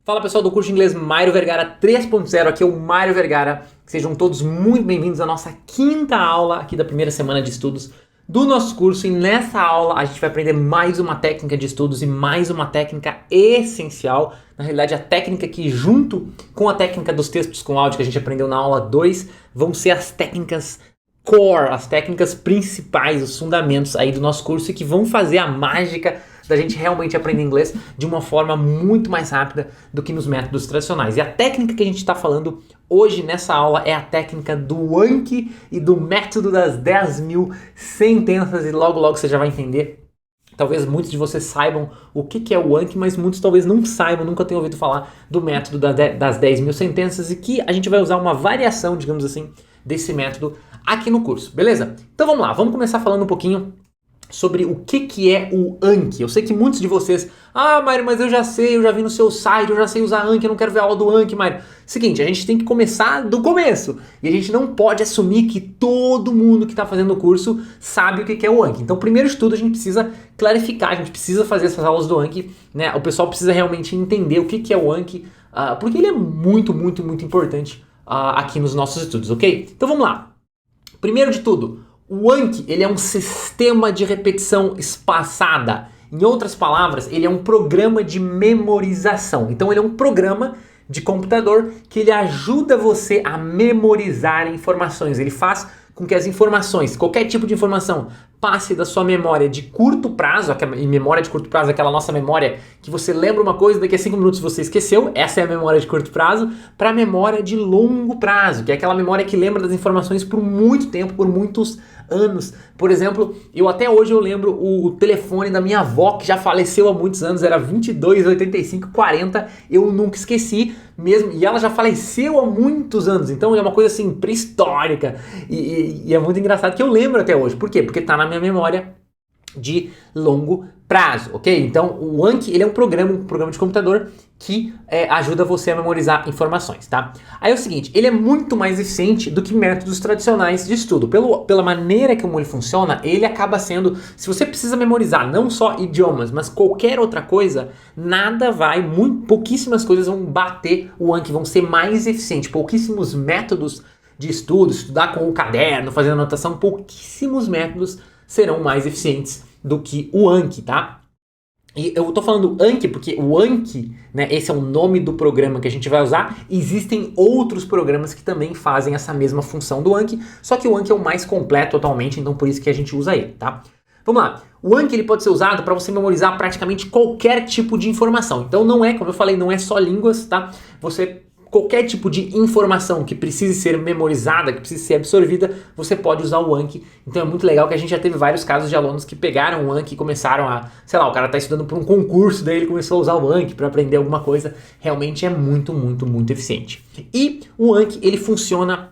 Fala pessoal do curso de inglês Mário Vergara 3.0, aqui é o Mário Vergara. Sejam todos muito bem-vindos à nossa quinta aula aqui da primeira semana de estudos do nosso curso. E nessa aula a gente vai aprender mais uma técnica de estudos e mais uma técnica essencial. Na realidade, a técnica que junto com a técnica dos textos com áudio que a gente aprendeu na aula 2, vão ser as técnicas core, as técnicas principais, os fundamentos aí do nosso curso e que vão fazer a mágica da gente realmente aprender inglês de uma forma muito mais rápida do que nos métodos tradicionais. E a técnica que a gente está falando hoje nessa aula é a técnica do Anki e do método das 10.000 sentenças, e logo logo você já vai entender. Talvez muitos de vocês saibam o que é o Anki, mas muitos talvez não saibam, nunca tenham ouvido falar do método das 10.000 sentenças, e que a gente vai usar uma variação, digamos assim, desse método aqui no curso, beleza? Então vamos lá, vamos começar falando um pouquinho sobre o que é o Anki. Eu sei que muitos de vocês, Mário, mas eu já sei, eu já vi no seu site, eu já sei usar Anki, eu não quero ver a aula do Anki, Mário. Seguinte, a gente tem que começar do começo, e a gente não pode assumir que todo mundo que está fazendo o curso sabe o que é o Anki. Então, primeiro de tudo, a gente precisa clarificar, a gente precisa fazer essas aulas do Anki, né? O pessoal precisa realmente entender o que é o Anki, porque ele é muito, muito, muito importante aqui nos nossos estudos, ok? Então vamos lá. Primeiro de tudo, o Anki, ele é um sistema de repetição espaçada. Em outras palavras, ele é um programa de memorização. Então ele é um programa de computador que ele ajuda você a memorizar informações. Ele faz com que as informações, qualquer tipo de informação, passe da sua memória de curto prazo, e memória de curto prazo é aquela nossa memória que você lembra uma coisa, daqui a 5 minutos você esqueceu, essa é a memória de curto prazo, para a memória de longo prazo, que é aquela memória que lembra das informações por muito tempo, por muitos anos. Por exemplo, até hoje eu lembro o telefone da minha avó, que já faleceu há muitos anos, era 22 85 40, eu nunca esqueci mesmo, e ela já faleceu há muitos anos, então é uma coisa assim pré-histórica, e é muito engraçado que eu lembro até hoje. Por quê? Porque tá na minha memória de longo prazo, ok? Então o Anki, ele é um programa de computador que ajuda você a memorizar informações, tá? Aí é o seguinte, ele é muito mais eficiente do que métodos tradicionais de estudo. Pela maneira como ele funciona, ele acaba sendo, se você precisa memorizar não só idiomas, mas qualquer outra coisa, pouquíssimas coisas vão bater o Anki, vão ser mais eficientes, pouquíssimos métodos de estudo, estudar com o caderno, fazendo anotação, pouquíssimos métodos serão mais eficientes do que o Anki, tá? E eu tô falando Anki porque o Anki, né, esse é o nome do programa que a gente vai usar. Existem outros programas que também fazem essa mesma função do Anki, só que o Anki é o mais completo atualmente, então por isso que a gente usa ele, tá? Vamos lá. O Anki, ele pode ser usado para você memorizar praticamente qualquer tipo de informação. Então não é, como eu falei, não é só línguas, tá? Qualquer tipo de informação que precise ser memorizada, que precise ser absorvida, você pode usar o Anki. Então é muito legal que a gente já teve vários casos de alunos que pegaram o Anki e começaram o cara está estudando para um concurso, daí ele começou a usar o Anki para aprender alguma coisa. Realmente é muito, muito, muito eficiente. E o Anki, ele funciona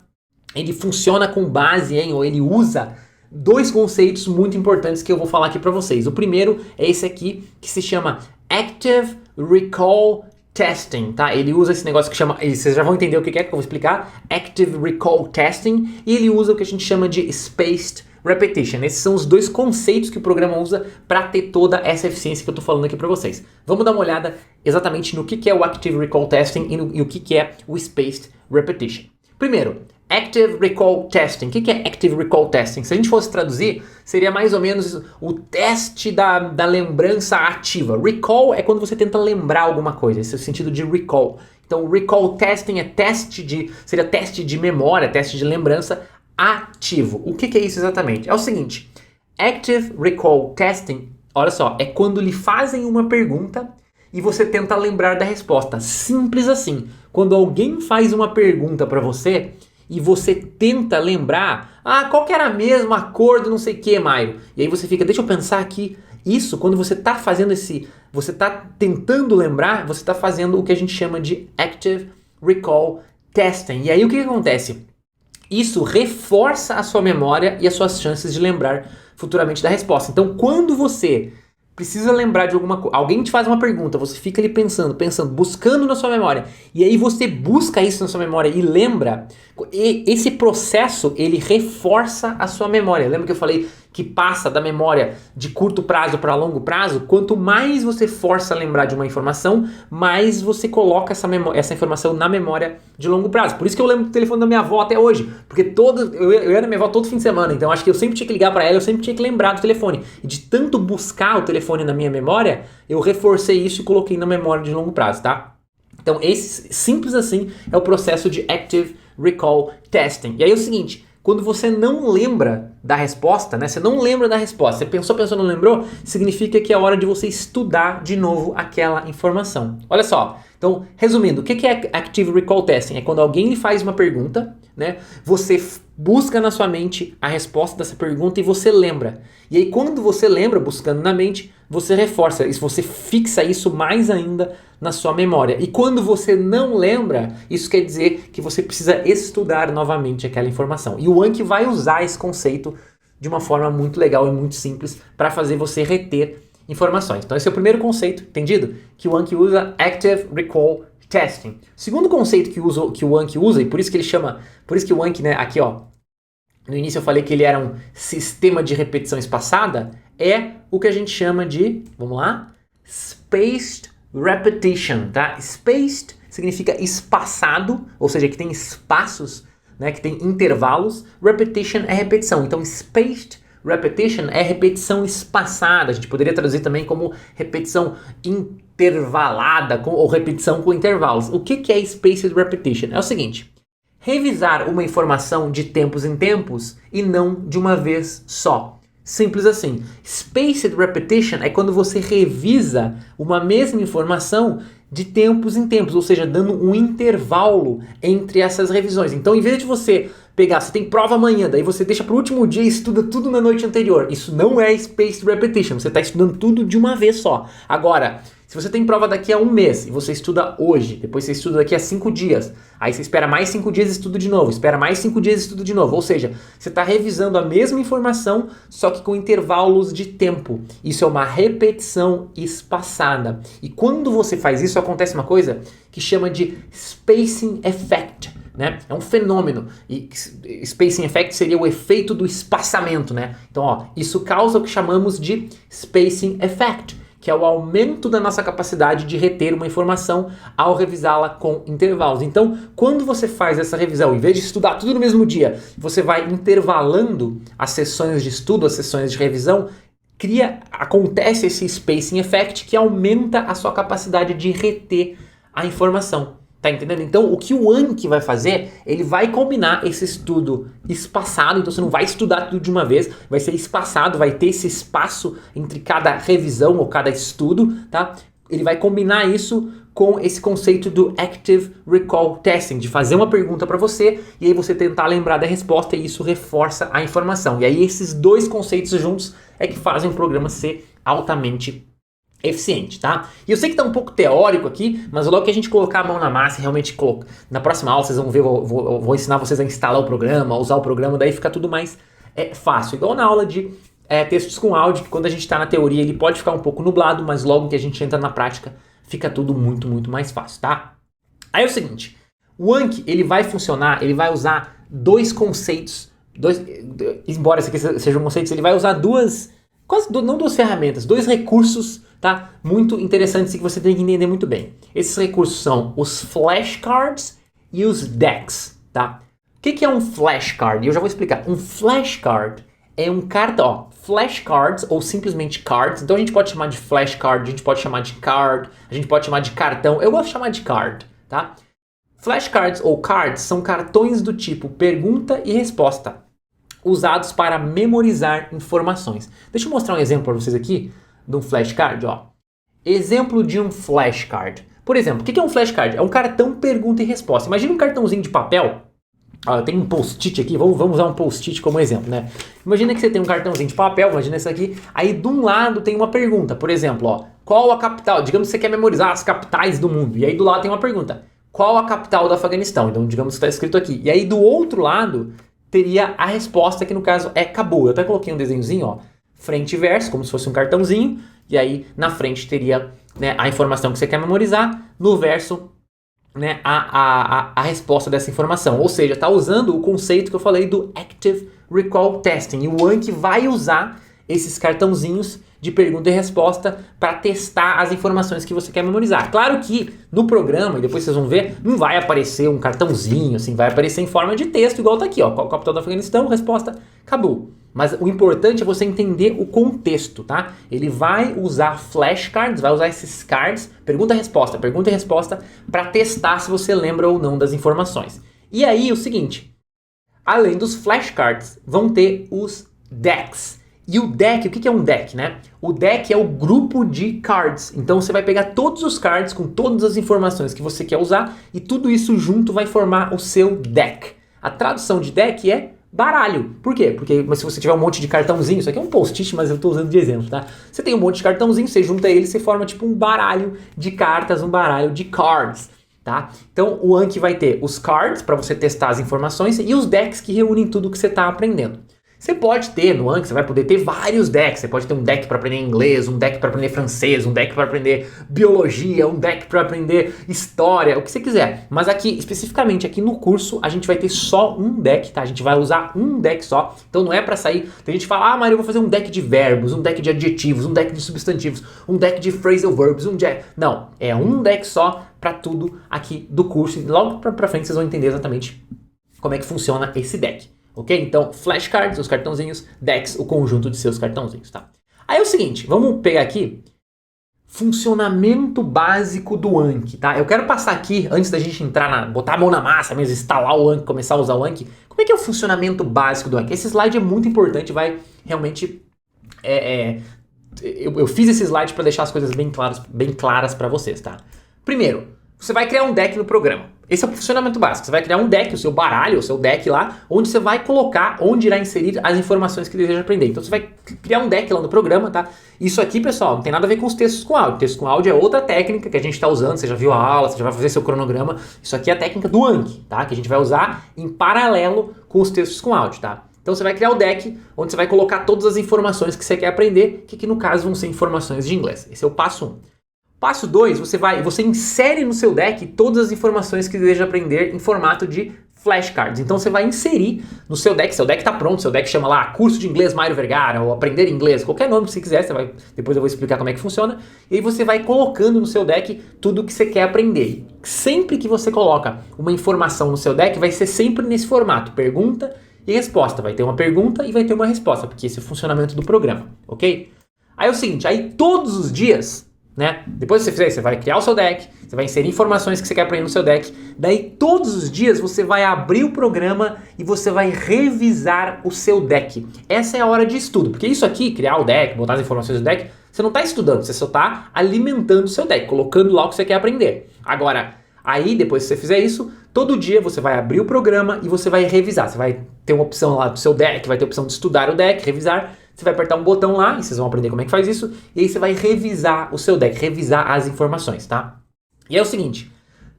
com base ou ele usa dois conceitos muito importantes que eu vou falar aqui para vocês. O primeiro é esse aqui, que se chama Active Recall Testing, tá? Ele usa esse negócio que chama, vocês já vão entender o que é que eu vou explicar, Active Recall Testing, e ele usa o que a gente chama de Spaced Repetition. Esses são os dois conceitos que o programa usa para ter toda essa eficiência que eu tô falando aqui para vocês. Vamos dar uma olhada exatamente no que é o Active Recall Testing e o que é o Spaced Repetition. Primeiro, Active Recall Testing. O que é Active Recall Testing? Se a gente fosse traduzir, seria mais ou menos o teste da lembrança ativa. Recall é quando você tenta lembrar alguma coisa, esse é o sentido de recall. Então, Recall Testing seria teste de memória, teste de lembrança ativo. O que é isso exatamente? É o seguinte, Active Recall Testing, olha só, é quando lhe fazem uma pergunta e você tenta lembrar da resposta. Simples assim. Quando alguém faz uma pergunta para você e você tenta lembrar, qual que era a mesma cor do não sei o que, Maio? E aí você fica, deixa eu pensar aqui. Isso, quando você está fazendo você está tentando lembrar, você está fazendo o que a gente chama de Active Recall Testing. E aí o que acontece? Isso reforça a sua memória e as suas chances de lembrar futuramente da resposta. Então, quando você precisa lembrar de alguma coisa, alguém te faz uma pergunta, você fica ali pensando, buscando na sua memória, e aí você busca isso na sua memória e lembra, e esse processo, ele reforça a sua memória. Lembra que eu falei que passa da memória de curto prazo para longo prazo, quanto mais você força a lembrar de uma informação, mais você coloca essa informação na memória de longo prazo. Por isso que eu lembro do telefone da minha avó até hoje, porque eu ia na minha avó todo fim de semana, então acho que eu sempre tinha que ligar para ela, eu sempre tinha que lembrar do telefone. E de tanto buscar o telefone na minha memória, eu reforcei isso e coloquei na memória de longo prazo, tá? Então, esse, simples assim, é o processo de Active Recall Testing. E aí é o seguinte, quando você não lembra da resposta, né? Você não lembra da resposta, você pensou, não lembrou, significa que é hora de você estudar de novo aquela informação. Olha só, então, resumindo, o que é Active Recall Testing? É quando alguém lhe faz uma pergunta, né? Você busca na sua mente a resposta dessa pergunta e você lembra. E aí, quando você lembra, buscando na mente, você reforça isso, você fixa isso mais ainda na sua memória. E quando você não lembra, isso quer dizer que você precisa estudar novamente aquela informação. E o Anki vai usar esse conceito de uma forma muito legal e muito simples para fazer você reter informações. Então esse é o primeiro conceito, entendido? Que o Anki usa Active Recall Testing. O segundo conceito que o Anki usa, e por isso que ele chama, por isso que o Anki, né, aqui ó, no início eu falei que ele era um sistema de repetição espaçada, é o que a gente chama de, vamos lá, Spaced Repetition, tá? Spaced significa espaçado, ou seja, que tem espaços, né, que tem intervalos. Repetition é repetição. Então, spaced repetition é repetição espaçada. A gente poderia traduzir também como repetição intervalada ou repetição com intervalos. O que é spaced repetition? É o seguinte: revisar uma informação de tempos em tempos e não de uma vez só. Simples assim. Spaced repetition é quando você revisa uma mesma informação de tempos em tempos, ou seja, dando um intervalo entre essas revisões. Então, em vez de você pegar, você tem prova amanhã, daí você deixa para o último dia e estuda tudo na noite anterior. Isso não é spaced repetition, você está estudando tudo de uma vez só. Agora, se você tem prova daqui a um mês e você estuda hoje, depois você estuda daqui a 5 dias, aí você espera mais 5 dias e estuda de novo, espera mais 5 dias e estuda de novo. Ou seja, você está revisando a mesma informação, só que com intervalos de tempo. Isso é uma repetição espaçada. E quando você faz isso, acontece uma coisa que chama de spacing effect. Né? É um fenômeno. E spacing effect seria o efeito do espaçamento. Né? Então, ó, isso causa o que chamamos de spacing effect, que é o aumento da nossa capacidade de reter uma informação ao revisá-la com intervalos. Então, quando você faz essa revisão, em vez de estudar tudo no mesmo dia, você vai intervalando as sessões de estudo, as sessões de revisão, acontece esse spacing effect que aumenta a sua capacidade de reter a informação. Tá entendendo? Então, o que o Anki vai fazer, ele vai combinar esse estudo espaçado, então você não vai estudar tudo de uma vez, vai ser espaçado, vai ter esse espaço entre cada revisão ou cada estudo, tá? Ele vai combinar isso com esse conceito do Active Recall Testing, de fazer uma pergunta para você e aí você tentar lembrar da resposta e isso reforça a informação. E aí esses dois conceitos juntos é que fazem o programa ser altamente eficiente, tá? E eu sei que tá um pouco teórico aqui, mas logo que a gente colocar a mão na massa e realmente na próxima aula vocês vão ver, eu vou ensinar vocês a instalar o programa, a usar o programa, daí fica tudo mais fácil. Igual na aula de textos com áudio, que quando a gente tá na teoria ele pode ficar um pouco nublado, mas logo que a gente entra na prática fica tudo muito, muito mais fácil, tá? Aí é o seguinte, o Anki, ele vai funcionar, ele vai usar dois conceitos, embora esse aqui sejam conceitos, ele vai usar não duas ferramentas, dois recursos, tá? Muito interessantes e que você tem que entender muito bem. Esses recursos são os flashcards e os decks, tá? O que é um flashcard? Eu já vou explicar. Um flashcard é um cartão, flashcards ou simplesmente cards. Então a gente pode chamar de flashcard, a gente pode chamar de card, a gente pode chamar de cartão. Eu gosto de chamar de card, tá? Flashcards ou cards são cartões do tipo pergunta e resposta, usados para memorizar informações. Deixa eu mostrar um exemplo para vocês aqui de um flashcard, ó. Exemplo de um flashcard. Por exemplo, o que é um flashcard? É um cartão pergunta e resposta. Imagina um cartãozinho de papel. Ó, eu tenho um post-it aqui, vamos usar um post-it como exemplo, né? Imagina que você tem um cartãozinho de papel, imagina isso aqui. Aí de um lado tem uma pergunta, por exemplo, ó, qual a capital? Digamos que você quer memorizar as capitais do mundo. E aí do lado tem uma pergunta, qual a capital do Afeganistão? Então digamos que está escrito aqui. E aí do outro lado teria a resposta, que no caso é Cabul. Eu até coloquei um desenhozinho, ó, frente e verso, como se fosse um cartãozinho, e aí na frente teria, né, a informação que você quer memorizar, no verso, né, a resposta dessa informação. Ou seja, está usando o conceito que eu falei do Active Recall Testing. E o Anki vai usar esses cartãozinhos de pergunta e resposta para testar as informações que você quer memorizar. Claro que no programa, e depois vocês vão ver, não vai aparecer um cartãozinho, assim, vai aparecer em forma de texto, igual tá aqui, ó, capital do Afeganistão, resposta, acabou. Mas o importante é você entender o contexto, tá? Ele vai usar flashcards, vai usar esses cards, pergunta e resposta, para testar se você lembra ou não das informações. E aí, o seguinte, além dos flashcards, vão ter os decks. E o deck, o que é um deck, né? O deck é o grupo de cards. Então você vai pegar todos os cards com todas as informações que você quer usar e tudo isso junto vai formar o seu deck. A tradução de deck é baralho. Por quê? Porque se você tiver um monte de cartãozinho, isso aqui é um post-it, mas eu estou usando de exemplo, tá? Você tem um monte de cartãozinho, você junta ele, você forma tipo um baralho de cartas, um baralho de cards. Tá? Então o Anki vai ter os cards para você testar as informações e os decks que reúnem tudo que você está aprendendo. Você pode ter no Anki, você vai poder ter vários decks. Você pode ter um deck para aprender inglês, um deck para aprender francês, um deck para aprender biologia, um deck para aprender história, o que você quiser. Mas aqui, especificamente aqui no curso, a gente vai ter só um deck, tá? A gente vai usar um deck só. Então não é para sair. Tem gente que fala, ah, Maria, eu vou fazer um deck de verbos, um deck de adjetivos, um deck de substantivos, um deck de phrasal verbs, um deck... Não, é um deck só para tudo aqui do curso. E logo para frente vocês vão entender exatamente como é que funciona esse deck. Ok? Então, flashcards, os cartãozinhos, decks, o conjunto de seus cartãozinhos, tá? Aí é o seguinte, vamos pegar aqui funcionamento básico do Anki, tá? Eu quero passar aqui, antes da gente entrar botar a mão na massa mesmo, instalar o Anki, começar a usar o Anki, como é que é o funcionamento básico do Anki? Esse slide é muito importante, vai realmente... Eu fiz esse slide para deixar as coisas bem claras para vocês, tá? Primeiro, você vai criar um deck no programa. Esse é o funcionamento básico. Você vai criar um deck, o seu baralho, o seu deck lá, onde você vai colocar, onde irá inserir as informações que deseja aprender. Então você vai criar um deck lá no programa, tá? Isso aqui, pessoal, não tem nada a ver com os textos com áudio. Texto com áudio é outra técnica que a gente está usando. Você já viu a aula, você já vai fazer seu cronograma. Isso aqui é a técnica do Anki, tá? Que a gente vai usar em paralelo com os textos com áudio, tá? Então você vai criar o deck, onde você vai colocar todas as informações que você quer aprender, que aqui no caso vão ser informações de inglês. Esse é o passo 1. Passo 2, você insere no seu deck todas as informações que deseja aprender em formato de flashcards. Então você vai inserir no seu deck está pronto, seu deck chama lá curso de inglês Mário Vergara, ou aprender inglês, qualquer nome que você quiser, depois eu vou explicar como é que funciona, e aí você vai colocando no seu deck tudo que você quer aprender. Sempre que você coloca uma informação no seu deck, vai ser sempre nesse formato, pergunta e resposta. Vai ter uma pergunta e vai ter uma resposta, porque esse é o funcionamento do programa, ok? Aí é o seguinte, aí todos os dias... né? Depois que você fizer isso, você vai criar o seu deck, você vai inserir informações que você quer aprender no seu deck, daí todos os dias você vai abrir o programa e você vai revisar o seu deck. Essa é a hora de estudo, porque isso aqui, criar o deck, botar as informações do deck, você não está estudando, você só está alimentando o seu deck, colocando lá o que você quer aprender. Agora, aí depois que você fizer isso, todo dia você vai abrir o programa e você vai revisar, você vai ter uma opção lá do seu deck, vai ter a opção de estudar o deck, revisar. Você vai apertar um botão lá, e vocês vão aprender como é que faz isso, e aí você vai revisar o seu deck, revisar as informações, tá? E é o seguinte,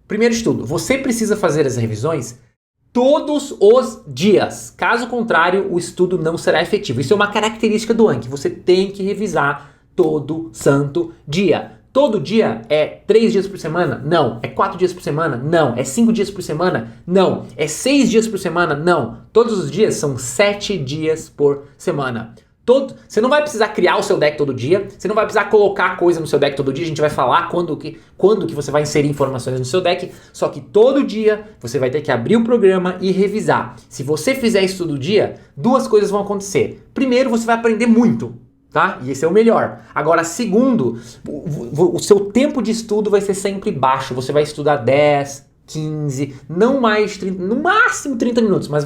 primeiro de tudo, você precisa fazer as revisões todos os dias. Caso contrário, o estudo não será efetivo. Isso é uma característica do Anki, você tem que revisar todo santo dia. Todo dia é 3 dias por semana? Não. É 4 dias por semana? Não. É 5 dias por semana? Não. É 6 dias por semana? Não. Todos os dias são 7 dias por semana. Você não vai precisar criar o seu deck todo dia, você não vai precisar colocar coisa no seu deck todo dia, a gente vai falar quando que você vai inserir informações no seu deck, só que todo dia você vai ter que abrir o programa e revisar. Se você fizer isso todo dia, duas coisas vão acontecer. Primeiro, você vai aprender muito, tá? E esse é o melhor. Agora, segundo, o seu tempo de estudo vai ser sempre baixo, você vai estudar 10, 15, não mais 30, no máximo 30 minutos, mas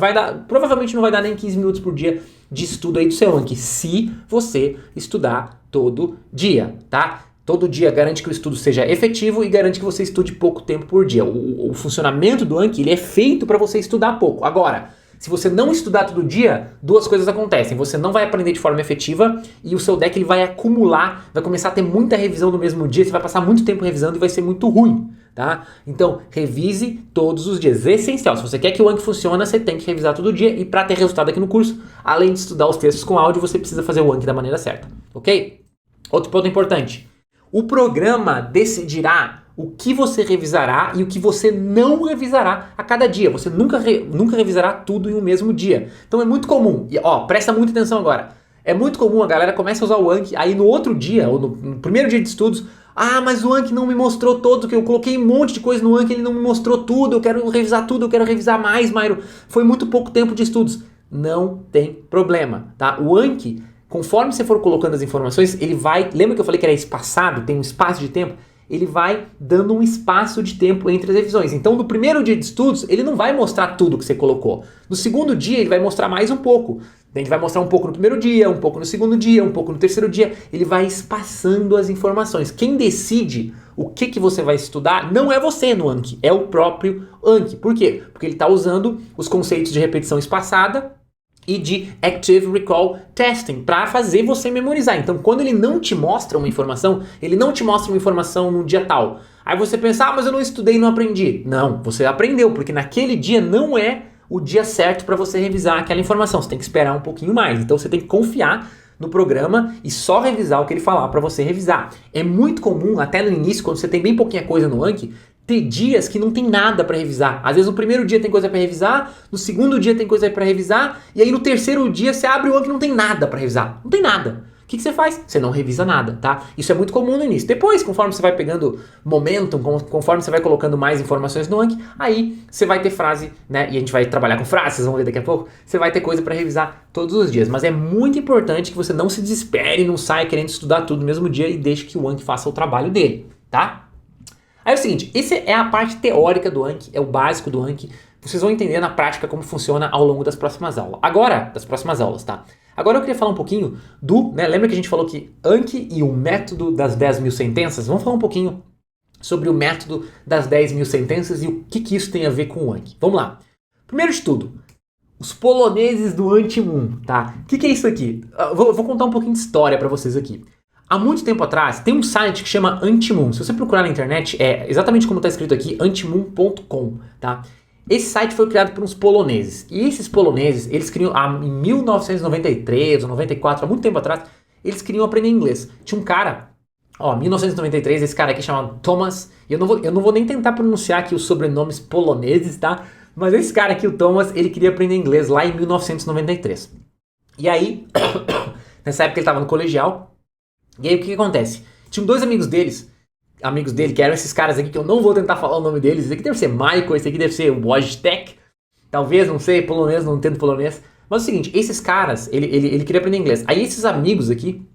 provavelmente não vai dar nem 15 minutos por dia de estudo aí do seu Anki, se você estudar todo dia, tá? Todo dia garante que o estudo seja efetivo e garante que você estude pouco tempo por dia. O funcionamento do Anki, ele é feito para você estudar pouco. Agora, se você não estudar todo dia, duas coisas acontecem. Você não vai aprender de forma efetiva e o seu deck ele vai acumular, vai começar a ter muita revisão no mesmo dia, você vai passar muito tempo revisando e vai ser muito ruim, tá? Então, revise todos os dias. É essencial. Se você quer que o Anki funcione, você tem que revisar todo dia e para ter resultado aqui no curso, além de estudar os textos com áudio, você precisa fazer o Anki da maneira certa, ok? Outro ponto importante. O programa decidirá o que você revisará e o que você não revisará a cada dia. Você nunca revisará tudo em um mesmo dia. Então é muito comum, e presta muita atenção agora. É muito comum a galera começa a usar o Anki, aí no outro dia, ou no primeiro dia de estudos, mas o Anki não me mostrou todo, que eu coloquei um monte de coisa no Anki, ele não me mostrou tudo, eu quero revisar tudo, eu quero revisar mais, Mairo. Foi muito pouco tempo de estudos. Não tem problema, tá? O Anki, conforme você for colocando as informações, ele vai... Lembra que eu falei que era espaçado, tem um espaço de tempo? Ele vai dando um espaço de tempo entre as revisões. Então, no primeiro dia de estudos, ele não vai mostrar tudo que você colocou. No segundo dia, ele vai mostrar mais um pouco. Ele vai mostrar um pouco no primeiro dia, um pouco no segundo dia, um pouco no terceiro dia. Ele vai espaçando as informações. Quem decide o que você vai estudar não é você no Anki, é o próprio Anki. Por quê? Porque ele está usando os conceitos de repetição espaçada e de Active Recall Testing para fazer você memorizar. Então, quando ele não te mostra uma informação, ele não te mostra uma informação no dia tal. Aí você pensa, mas eu não estudei e não aprendi. Não, você aprendeu, porque naquele dia não é o dia certo para você revisar aquela informação. Você tem que esperar um pouquinho mais. Então, você tem que confiar no programa e só revisar o que ele falar para você revisar. É muito comum, até no início, quando você tem bem pouquinha coisa no Anki, ter dias que não tem nada para revisar. Às vezes no primeiro dia tem coisa para revisar, no segundo dia tem coisa para revisar, e aí no terceiro dia você abre o Anki e não tem nada para revisar. Não tem nada. O que você faz? Você não revisa nada, tá? Isso é muito comum no início. Depois, conforme você vai pegando momentum, conforme você vai colocando mais informações no Anki, aí você vai ter frase, né? E a gente vai trabalhar com frases, vocês vão ver daqui a pouco. Você vai ter coisa para revisar todos os dias. Mas é muito importante que você não se desespere, não saia querendo estudar tudo no mesmo dia e deixe que o Anki faça o trabalho dele, tá? Aí é o seguinte, essa é a parte teórica do Anki, é o básico do Anki. Vocês vão entender na prática como funciona ao longo das próximas aulas. Tá? Agora eu queria falar um pouquinho lembra que a gente falou que Anki e o método das 10.000 sentenças? Vamos falar um pouquinho sobre o método das 10.000 sentenças e o que isso tem a ver com o Anki. Vamos lá. Primeiro de tudo, os poloneses do Anti-Moon, tá? O que é isso aqui? Vou contar um pouquinho de história para vocês aqui. Há muito tempo atrás, tem um site que chama Anti-Moon. Se você procurar na internet, é exatamente como está escrito aqui, anti-moon.com, tá? Esse site foi criado por uns poloneses. E esses poloneses, eles queriam, em 1993 ou 94, há muito tempo atrás, eles queriam aprender inglês. Tinha um cara, 1993, esse cara aqui chamado Thomas, e eu não vou nem tentar pronunciar aqui os sobrenomes poloneses, tá? Mas esse cara aqui, o Thomas, ele queria aprender inglês lá em 1993. E aí, nessa época ele estava no colegial. E aí o que acontece? Tinham dois amigos dele, que eram esses caras aqui, que eu não vou tentar falar o nome deles. Esse aqui deve ser Michael, esse aqui deve ser Wojtek. Talvez, não sei, polonês, não entendo polonês. Mas é o seguinte, esses caras, ele queria aprender inglês. Aí esses amigos aqui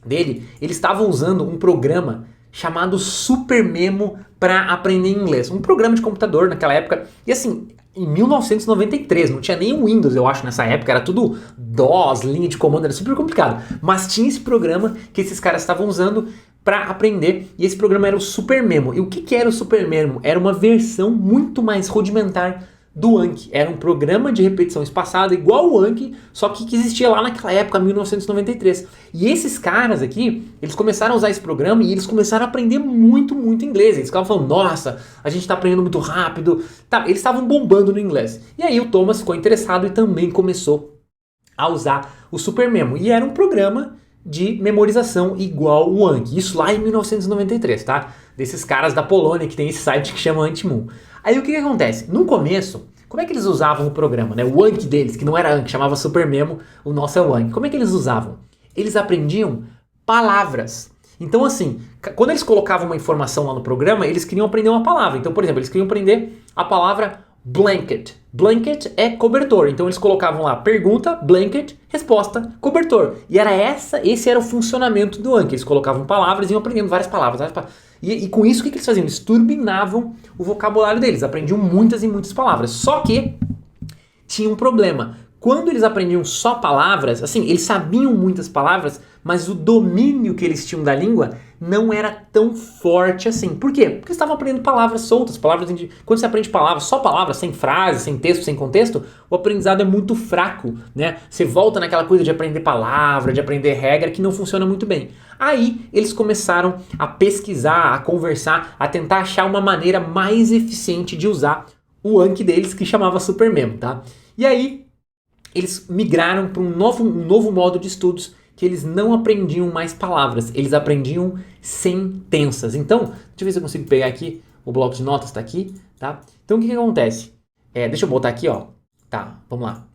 dele, eles estavam usando um programa chamado Super Memo para aprender inglês. Um programa de computador naquela época. E assim, em 1993, não tinha nem o Windows, eu acho, nessa época. Era tudo DOS, linha de comando, era super complicado. Mas tinha esse programa que esses caras estavam usando para aprender. E esse programa era o Super Memo. E o que era o Super Memo? Era uma versão muito mais rudimentar do Anki. Era um programa de repetição espaçada igual o Anki, só que existia lá naquela época, 1993. E esses caras aqui, eles começaram a usar esse programa e eles começaram a aprender muito, muito inglês. Eles ficavam falando, nossa, a gente tá aprendendo muito rápido. Tá, eles estavam bombando no inglês. E aí o Thomas ficou interessado e também começou a usar o Super Memo. E era um programa de memorização igual o Anki. Isso lá em 1993, tá? Desses caras da Polônia que tem esse site que chama Anti-Moon. Aí o que acontece? No começo, como é que eles usavam o programa, né? O Anki deles, que não era Anki, chamava Super Memo, o nosso é o Anki. Como é que eles usavam? Eles aprendiam palavras. Então assim, quando eles colocavam uma informação lá no programa, eles queriam aprender uma palavra. Então, por exemplo, eles queriam aprender a palavra blanket. Blanket é cobertor. Então eles colocavam lá pergunta, blanket, resposta, cobertor. E esse era o funcionamento do Anki. Eles colocavam palavras e iam aprendendo várias palavras. E com isso, o que eles faziam? Eles turbinavam o vocabulário deles. Aprendiam muitas e muitas palavras. Só que tinha um problema. Quando eles aprendiam só palavras, assim, eles sabiam muitas palavras, mas o domínio que eles tinham da língua não era tão forte assim. Por quê? Porque eles estavam aprendendo palavras soltas, quando você aprende palavras, só palavras, sem frase, sem texto, sem contexto, o aprendizado é muito fraco, né? Você volta naquela coisa de aprender palavra, de aprender regra, que não funciona muito bem. Aí eles começaram a pesquisar, a conversar, a tentar achar uma maneira mais eficiente de usar o Anki deles, que chamava Super Memo, tá? E aí eles migraram para um novo modo de estudos, que eles não aprendiam mais palavras, eles aprendiam sentenças. Então, deixa eu ver se eu consigo pegar aqui, o bloco de notas está aqui, tá? Então, o que acontece? Deixa eu botar aqui, ó. Tá, vamos lá.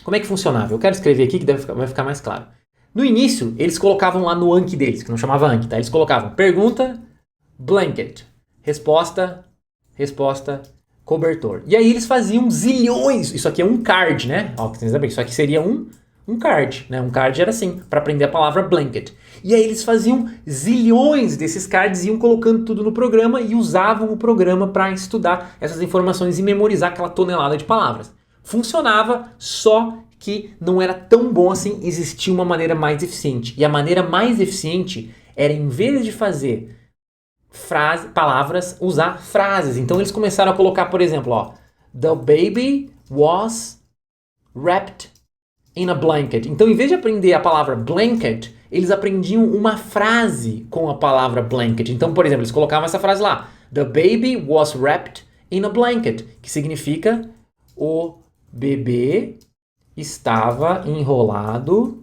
Como é que funcionava? Eu quero escrever aqui que vai ficar mais claro. No início, eles colocavam lá no Anki deles, que não chamava Anki, tá? Eles colocavam pergunta, blanket, resposta, cobertor. E aí eles faziam zilhões. Isso aqui é um card, né? Ó, isso aqui seria um card, né? Um card era assim, para aprender a palavra blanket. E aí eles faziam zilhões desses cards, iam colocando tudo no programa e usavam o programa para estudar essas informações e memorizar aquela tonelada de palavras. Funcionava, só que não era tão bom assim, existia uma maneira mais eficiente. E a maneira mais eficiente era, em vez de fazer palavras, usar frases. Então eles começaram a colocar, por exemplo, ó, the baby was wrapped in a blanket. Então, em vez de aprender a palavra blanket, eles aprendiam uma frase com a palavra blanket. Então, por exemplo, eles colocavam essa frase lá, the baby was wrapped in a blanket, que significa o bebê estava enrolado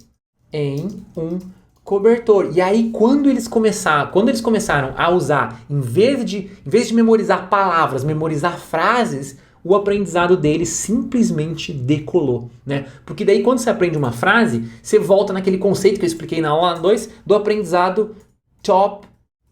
em um cobertor. E aí, quando eles começaram a usar, em vez de memorizar palavras, memorizar frases, o aprendizado deles simplesmente decolou, né? Porque daí, quando você aprende uma frase, você volta naquele conceito que eu expliquei na aula 2 do aprendizado top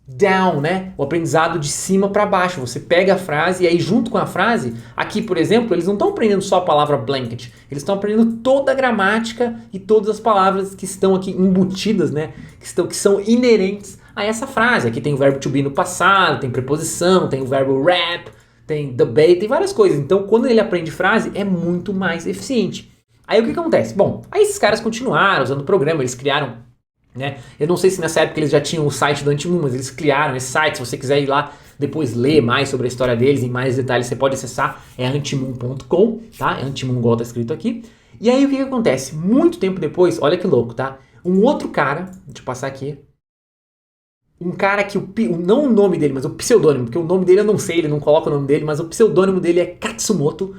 down, né? O aprendizado de cima para baixo. Você pega a frase e aí, junto com a frase, aqui, por exemplo, eles não estão aprendendo só a palavra blanket, eles estão aprendendo toda a gramática e todas as palavras que estão aqui embutidas, né? Que são inerentes a essa frase. Aqui tem o verbo to be no passado, tem preposição, tem o verbo wrap, tem debate, tem várias coisas. Então, quando ele aprende frase, é muito mais eficiente. Aí, o que acontece? Bom, aí esses caras continuaram usando o programa, eles criaram, né? Eu não sei se nessa época eles já tinham o site do Antimun, mas eles criaram esse site. Se você quiser ir lá depois ler mais sobre a história deles, em mais detalhes, você pode acessar, é antimun.com, tá? É Antimun igual tá escrito aqui. E aí, o que acontece? Muito tempo depois, olha que louco, tá? Um outro cara, deixa eu passar aqui, um cara que, não o nome dele, mas o pseudônimo, porque o nome dele eu não sei, ele não coloca o nome dele, mas o pseudônimo dele é Katsumoto.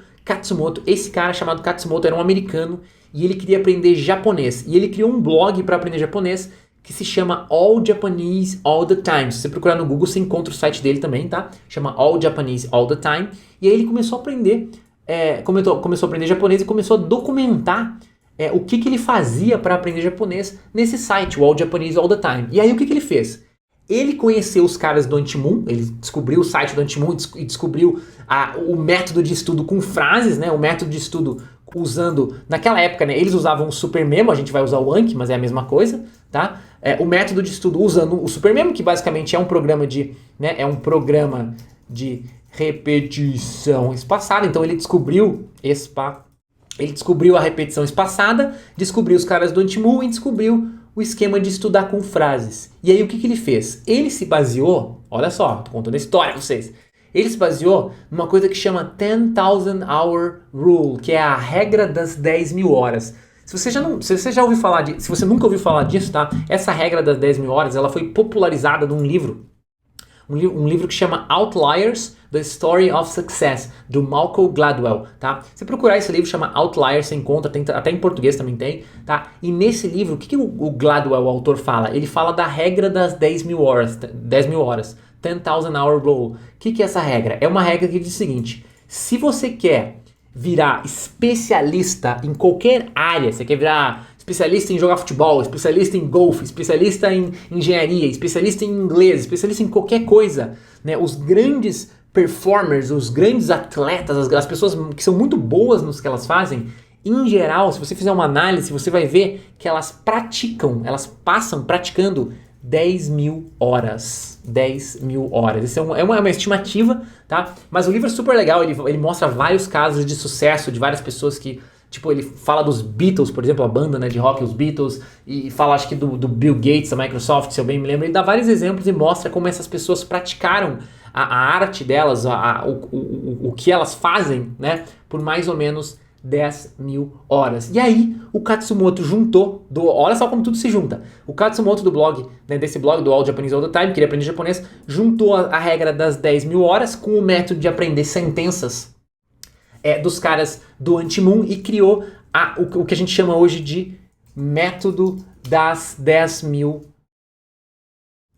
Esse cara chamado Katsumoto era um americano e ele queria aprender japonês. E ele criou um blog para aprender japonês que se chama All Japanese All the Time. Se você procurar no Google, você encontra o site dele também, tá? Chama All Japanese All the Time. E aí ele começou a aprender, começou a aprender japonês e começou a documentar o que ele fazia para aprender japonês nesse site, o All Japanese All the Time. E aí o que ele fez? Ele conheceu os caras do Antimun, ele descobriu o site do Antimun e descobriu o método de estudo com frases, né? O método de estudo usando, naquela época, né? Eles usavam o Super Memo, a gente vai usar o Anki, mas é a mesma coisa, tá? O método de estudo usando o Super Memo, que basicamente é um programa de, né? É um programa de repetição espaçada. Então ele descobriu a repetição espaçada, descobriu os caras do Antimun e descobriu o esquema de estudar com frases. E aí o que ele fez? Ele se baseou, olha só, tô contando a história pra vocês. Ele se baseou numa coisa que chama 10,000 Hour Rule, que é a regra das 10.000 horas. Se você já ouviu falar se você nunca ouviu falar disso, tá? Essa regra das 10.000 horas, ela foi popularizada num livro. Um livro que chama Outliers, The Story of Success, do Malcolm Gladwell, tá? Se procurar esse livro, chama Outliers, você encontra, até em português também tem, tá? E nesse livro, o que o Gladwell, o autor, fala? Ele fala da regra das 10.000 horas, 10,000 Hour Rule. O que é essa regra? É uma regra que diz o seguinte: se você quer virar especialista em qualquer área, você quer virar especialista em jogar futebol, especialista em golfe, especialista em engenharia, especialista em inglês, especialista em qualquer coisa, né? Os grandes performers, os grandes atletas, as pessoas que são muito boas no que elas fazem, em geral, se você fizer uma análise, você vai ver que elas passam praticando 10.000 horas. 10.000 horas. Isso é uma estimativa, tá? Mas o livro é super legal, ele mostra vários casos de sucesso de várias pessoas que, tipo, ele fala dos Beatles, por exemplo, a banda, né, de rock, os Beatles, e fala, acho que do Bill Gates, da Microsoft, se eu bem me lembro. Ele dá vários exemplos e mostra como essas pessoas praticaram a arte delas, o que elas fazem, né, por mais ou menos 10.000 horas. E aí, o Katsumoto juntou, olha só como tudo se junta. O Katsumoto do blog, né, desse blog do All Japanese All the Time, queria aprender japonês, juntou a regra das 10.000 horas com o método de aprender sentenças dos caras do Antimun e criou o que a gente chama hoje de método das 10.000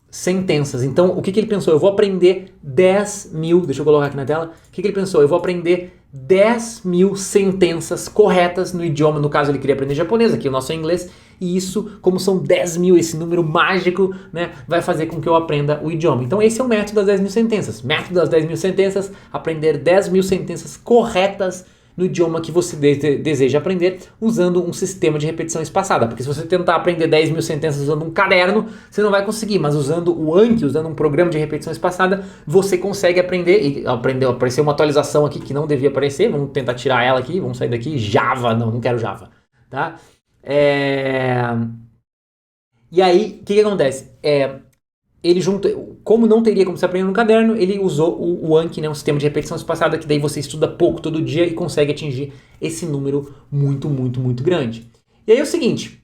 sentenças. Então, o que ele pensou? Eu vou aprender 10.000, deixa eu colocar aqui na tela. O que ele pensou? Eu vou aprender 10.000 sentenças corretas no idioma. No caso, ele queria aprender japonês, aqui o nosso é inglês. E isso, como são 10.000, esse número mágico, né, vai fazer com que eu aprenda o idioma. Então, esse é o método das 10.000 sentenças. Método das 10.000 sentenças, aprender 10.000 sentenças corretas no idioma que você deseja aprender, usando um sistema de repetição espaçada. Porque se você tentar aprender 10.000 sentenças usando um caderno, você não vai conseguir. Mas usando o Anki, usando um programa de repetição espaçada, você consegue aprender. E apareceu uma atualização aqui que não devia aparecer. Vamos tentar tirar ela aqui. Vamos sair daqui. Java. Não quero Java. Tá? E aí, o que acontece? Ele junta, como não teria como você aprender no caderno, ele usou o Anki, né, um sistema de repetição espaçada, que daí você estuda pouco todo dia e consegue atingir esse número muito, muito, muito grande. E aí é o seguinte,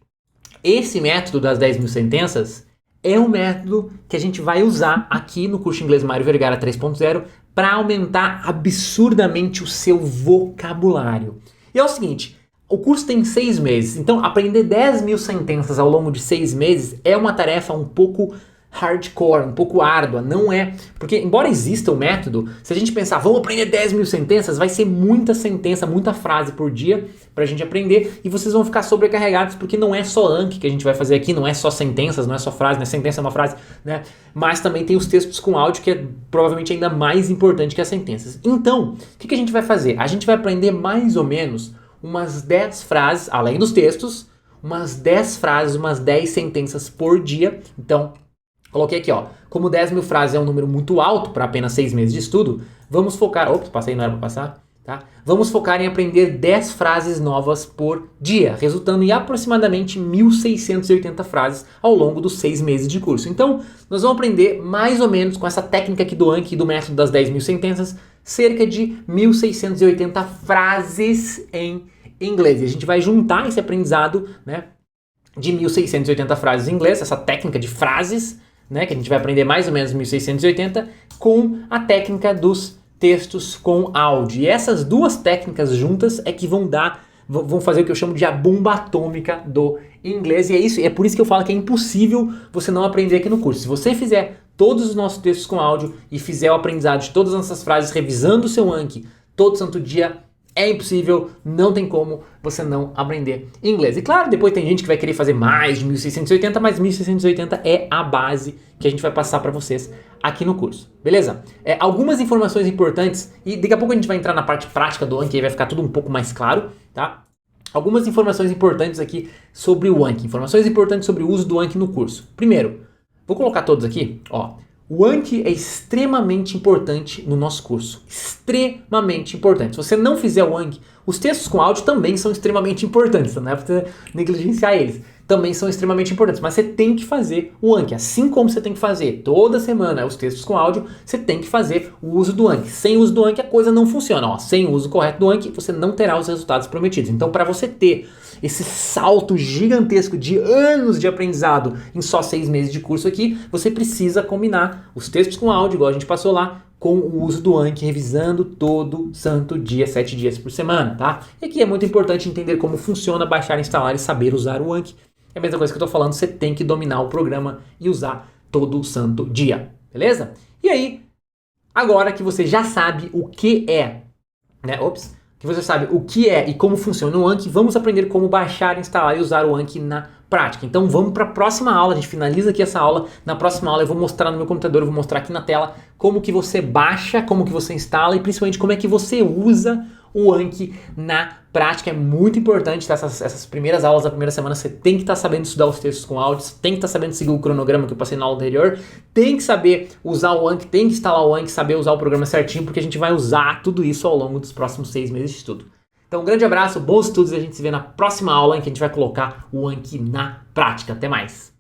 esse método das 10.000 sentenças é um método que a gente vai usar aqui no curso de inglês Mário Vergara 3.0 para aumentar absurdamente o seu vocabulário. E é o seguinte, o curso tem 6 meses, então aprender 10.000 sentenças ao longo de 6 meses é uma tarefa um pouco hardcore, um pouco árdua, não é? Porque embora exista o método, se a gente pensar, vamos aprender 10.000 sentenças, vai ser muita sentença, muita frase por dia pra gente aprender e vocês vão ficar sobrecarregados porque não é só Anki que a gente vai fazer aqui, não é só sentenças, não é só frase, né? Sentença é uma frase, né? Mas também tem os textos com áudio que é provavelmente ainda mais importante que as sentenças. Então, o que a gente vai fazer? A gente vai aprender mais ou menos umas 10 frases, além dos textos, umas 10 frases, umas 10 sentenças por dia. Então, coloquei aqui, ó, como 10.000 frases é um número muito alto para apenas 6 meses de estudo, vamos focar... Ops, passei, não era para passar, tá? Vamos focar em aprender 10 frases novas por dia, resultando em aproximadamente 1.680 frases ao longo dos 6 meses de curso. Então, nós vamos aprender mais ou menos com essa técnica aqui do Anki e do método das 10.000 sentenças, cerca de 1.680 frases em inglês. E a gente vai juntar esse aprendizado, né, de 1.680 frases em inglês, essa técnica de frases, né, que a gente vai aprender mais ou menos 1.680, com a técnica dos textos com áudio. E essas duas técnicas juntas é que vão fazer o que eu chamo de a bomba atômica do inglês. E é por isso que eu falo que é impossível você não aprender aqui no curso. Se você fizer todos os nossos textos com áudio e fizer o aprendizado de todas essas frases revisando o seu Anki todo santo dia, é impossível, não tem como você não aprender inglês. E claro, depois tem gente que vai querer fazer mais de 1.680, mas 1.680 é a base que a gente vai passar para vocês aqui no curso, beleza? Algumas informações importantes, e daqui a pouco a gente vai entrar na parte prática do Anki, aí vai ficar tudo um pouco mais claro, tá? Algumas informações importantes aqui sobre o Anki, informações importantes sobre o uso do Anki no curso. Primeiro, vou colocar todos aqui, ó. O Anki é extremamente importante no nosso curso, extremamente importante. Se você não fizer o Anki, os textos com áudio também são extremamente importantes, não é para você negligenciar eles. Também são extremamente importantes, mas você tem que fazer o Anki, assim como você tem que fazer toda semana os textos com áudio, você tem que fazer o uso do Anki. Sem o uso do Anki a coisa não funciona, ó. Sem o uso correto do Anki você não terá os resultados prometidos. Então, para você ter esse salto gigantesco de anos de aprendizado em só 6 meses de curso aqui, você precisa combinar os textos com áudio, igual a gente passou lá, com o uso do Anki, revisando todo santo dia, 7 dias por semana, tá? E aqui é muito importante entender como funciona, baixar, instalar e saber usar o Anki. É a mesma coisa que eu tô falando, você tem que dominar o programa e usar todo santo dia, beleza? E aí, agora que você já sabe o que é, né? Que você sabe o que é e como funciona o Anki, vamos aprender como baixar, instalar e usar o Anki na prática. Então vamos para a próxima aula, a gente finaliza aqui essa aula. Na próxima aula eu vou mostrar no meu computador, eu vou mostrar aqui na tela como que você baixa, como que você instala e principalmente como é que você usa o Anki na prática. É muito importante, tá? Essas primeiras aulas da primeira semana você tem que estar sabendo estudar os textos com áudios, tem que estar sabendo seguir o cronograma que eu passei na aula anterior, tem que saber usar o Anki, tem que instalar o Anki, saber usar o programa certinho, porque a gente vai usar tudo isso ao longo dos próximos 6 meses de estudo. Então um grande abraço, bons estudos e a gente se vê na próxima aula em que a gente vai colocar o Anki na prática. Até mais!